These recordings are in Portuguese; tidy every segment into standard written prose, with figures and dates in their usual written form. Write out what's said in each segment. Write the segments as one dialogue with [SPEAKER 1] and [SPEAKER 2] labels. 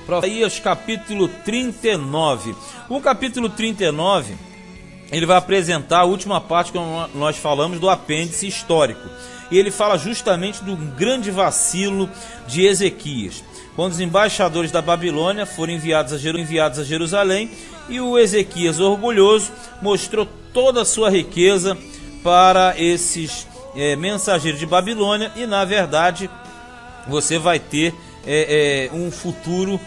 [SPEAKER 1] Isaías capítulo 39. O capítulo 39, ele vai apresentar a última parte que nós falamos do apêndice histórico. E ele fala justamente do grande vacilo de Ezequias, quando os embaixadores da Babilônia foram enviados a Jerusalém, e o Ezequias, orgulhoso, mostrou toda a sua riqueza para esses mensageiros de Babilônia, e na verdade você vai ter um futuro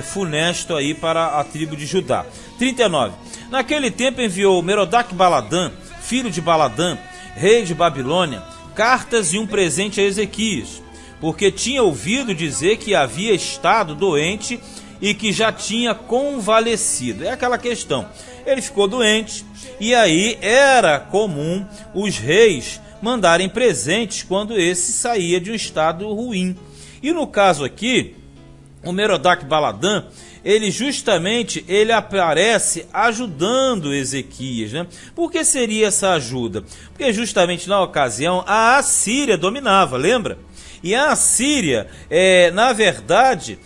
[SPEAKER 1] funesto aí para a tribo de Judá. 39. Naquele tempo enviou Merodach-Baladã, filho de Baladã, rei de Babilônia, cartas e um presente a Ezequias, porque tinha ouvido dizer que havia estado doente e que já tinha convalescido. É aquela questão, ele ficou doente, e aí era comum os reis mandarem presentes quando esse saía de um estado ruim. E no caso aqui, o Merodach-Baladã, ele aparece ajudando Ezequias, né? Por que seria essa ajuda? Porque justamente na ocasião a Assíria dominava, lembra? E a Assíria, na verdade,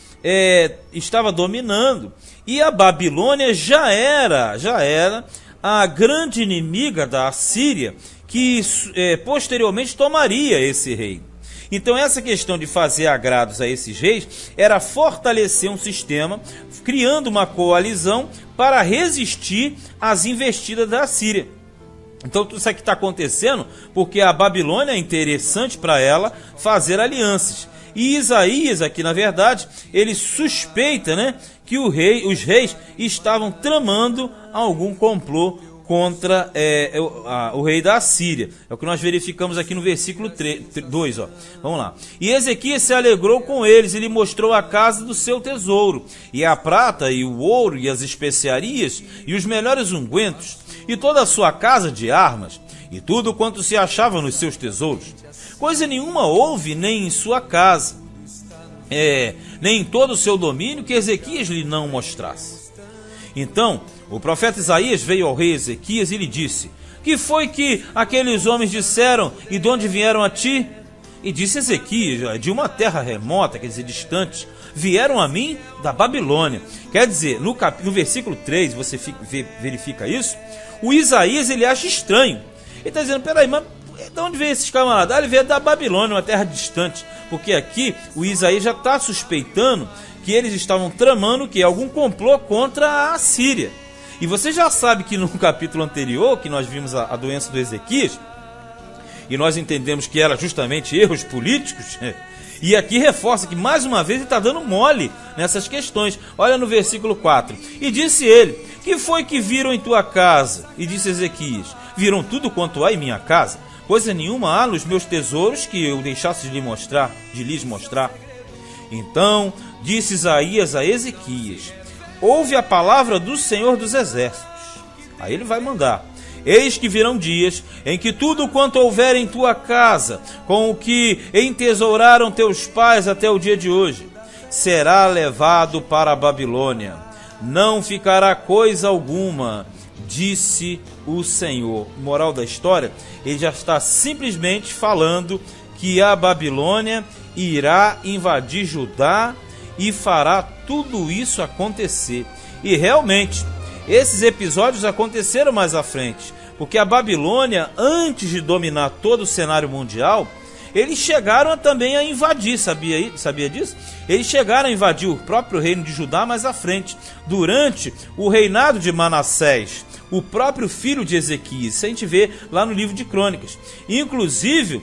[SPEAKER 1] estava dominando, e a Babilônia já era a grande inimiga da Assíria, que posteriormente tomaria esse reino. Então essa questão de fazer agrados a esses reis era fortalecer um sistema, criando uma coalizão para resistir às investidas da Assíria. Então tudo isso aqui está acontecendo porque a Babilônia é interessante para ela fazer alianças. E Isaías aqui, na verdade, ele suspeita, né, que os reis estavam tramando algum complô contra o rei da Assíria. É o que nós verificamos aqui no versículo 2. Vamos lá. E Ezequias se alegrou com eles e lhe mostrou a casa do seu tesouro, e a prata, e o ouro, e as especiarias, e os melhores ungüentos, e toda a sua casa de armas, e tudo quanto se achava nos seus tesouros. Coisa nenhuma houve nem em sua casa, nem em todo o seu domínio, que Ezequias lhe não mostrasse. Então o profeta Isaías veio ao rei Ezequias e lhe disse: que foi que aqueles homens disseram, e de onde vieram a ti? E disse Ezequias: de uma terra remota, quer dizer, distante, vieram a mim da Babilônia. Quer dizer, no versículo 3, você verifica isso, o Isaías ele acha estranho. Ele está dizendo: peraí, mas de onde veio esses camaradas? Ele veio da Babilônia, uma terra distante. Porque aqui o Isaías já está suspeitando que eles estavam tramando algum complô contra a Assíria. E você já sabe que no capítulo anterior, que nós vimos a doença do Ezequias, e nós entendemos que era justamente erros políticos, e aqui reforça que mais uma vez ele está dando mole nessas questões. Olha no versículo 4. E disse ele: que foi que viram em tua casa? E disse Ezequias: viram tudo quanto há em minha casa? Coisa nenhuma há nos meus tesouros que eu deixasse de lhes mostrar. Então disse Isaías a Ezequias: ouve a palavra do Senhor dos Exércitos. Aí ele vai mandar: eis que virão dias em que tudo quanto houver em tua casa, com o que entesouraram teus pais até o dia de hoje, será levado para a Babilônia. Não ficará coisa alguma, disse o Senhor. Moral da história, ele já está simplesmente falando que a Babilônia irá invadir Judá e fará tudo isso acontecer. E realmente, esses episódios aconteceram mais à frente, porque a Babilônia, antes de dominar todo o cenário mundial, eles chegaram também a invadir, sabia disso? Eles chegaram a invadir o próprio reino de Judá mais à frente, durante o reinado de Manassés, o próprio filho de Ezequias. Isso a gente vê lá no livro de Crônicas. Inclusive,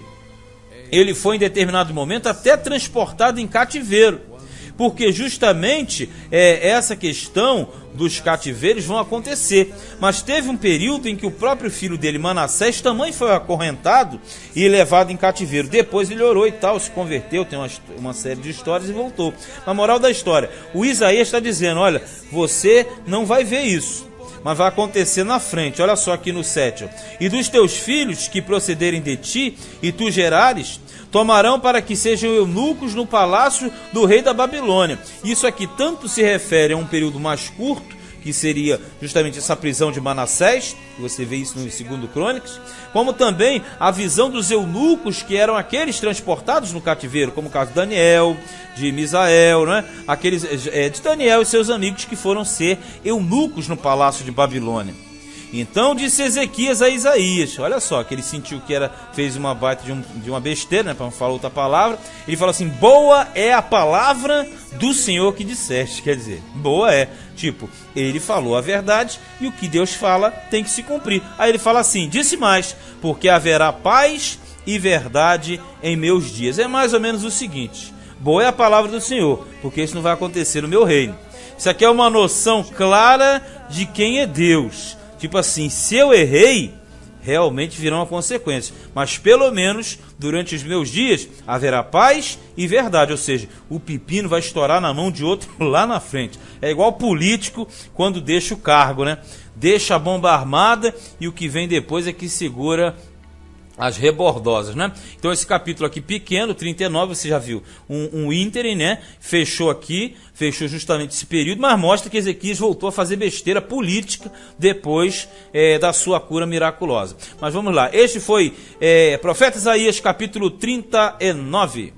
[SPEAKER 1] ele foi em determinado momento até transportado em cativeiro, porque justamente essa questão dos cativeiros vão acontecer. Mas teve um período em que o próprio filho dele, Manassés, também foi acorrentado e levado em cativeiro. Depois ele orou e tal, se converteu, tem uma série de histórias e voltou. A moral da história, o Isaías está dizendo: olha, você não vai ver isso, mas vai acontecer na frente. Olha só aqui no 7. E dos teus filhos que procederem de ti, e tu gerares, tomarão para que sejam eunucos no palácio do rei da Babilônia. Isso aqui tanto se refere a um período mais curto, que seria justamente essa prisão de Manassés, você vê isso no 2 Crônicas, como também a visão dos eunucos, que eram aqueles transportados no cativeiro, como o caso de Daniel, de Misael, né? Aqueles, de Daniel e seus amigos que foram ser eunucos no palácio de Babilônia. Então disse Ezequias a Isaías, olha só, que ele sentiu que fez uma baita de uma besteira, né, para não falar outra palavra. Ele fala assim: boa é a palavra do Senhor que disseste. Quer dizer, boa é, tipo, ele falou a verdade e o que Deus fala tem que se cumprir. Aí ele fala assim: disse mais, porque haverá paz e verdade em meus dias. É mais ou menos o seguinte: boa é a palavra do Senhor, porque isso não vai acontecer no meu reino. Isso aqui é uma noção clara de quem é Deus. Tipo assim, se eu errei, realmente virão a consequência. Mas pelo menos, durante os meus dias, haverá paz e verdade. Ou seja, o pepino vai estourar na mão de outro lá na frente. É igual político quando deixa o cargo, né? Deixa a bomba armada e o que vem depois é que segura as rebordosas, né? Então esse capítulo aqui pequeno, 39, você já viu um ínterim, né? Fechou aqui, fechou justamente esse período, mas mostra que Ezequias voltou a fazer besteira política depois da sua cura miraculosa. Mas vamos lá, este foi Profeta Isaías, capítulo 39.